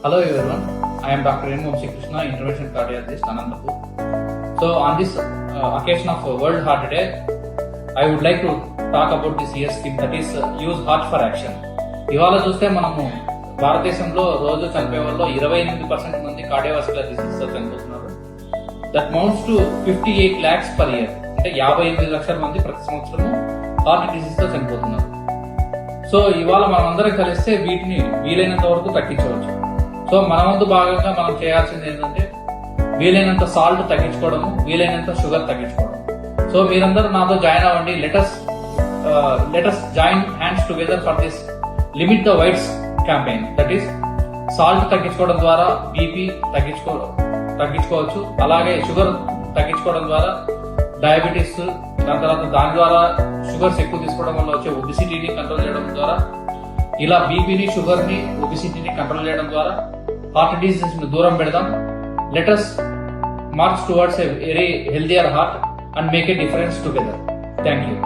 Hello everyone, I am Dr. N. Vamsi Krishna, intervention cardiologist, Anantapur. So on this occasion of World Heart Day, I would like to talk about this year's theme, that is use heart for action. ఇవాళ చూస్తే మనము భారతదేశంలో రోజు చనిపోయే వాళ్ళు 28% మంది cardiovascular disease తో చనిపోతున్నారు. That mounts to 58 lakhs per year. అంటే 58 లక్షల మంది ప్రతి సంవత్సరం హార్ట్ డిసీజ్ తో చనిపోతున్నారు. సో ఇవాళ మనం అందరం కలిస్తే వీటిని వీలైనంత వరకు తగ్గించవచ్చు. సో మన వంతు భాగంగా మనం చేయాల్సింది ఏంటంటే వీలైనంత సాల్ట్ తగ్గించుకోవడము, వీలైనంత షుగర్ తగ్గించుకోవడం. సో మీరందరూ నాతో జాయిన్ అవ్వండి. Let's join hands together for this limit the whites campaign. That is salt తగ్గించుకోవడం ద్వారా బీపీ తగ్గించుకోవచ్చు. అలాగే షుగర్ తగ్గించుకోవడం ద్వారా డయాబెటీస్, దాని ద్వారా షుగర్స్ ఎక్కువ తీసుకోవడం వల్ల వచ్చే ఒబిసిటీని కంట్రోల్ చేయడం ద్వారా, ఇలా బీపీని, షుగర్ ని, ఒబిసిటీని కంట్రోల్ చేయడం ద్వారా హార్ట్ డిసీజ్ ని దూరం పెడదాం. Let's march towards a very healthier heart and make a difference together. Thank you.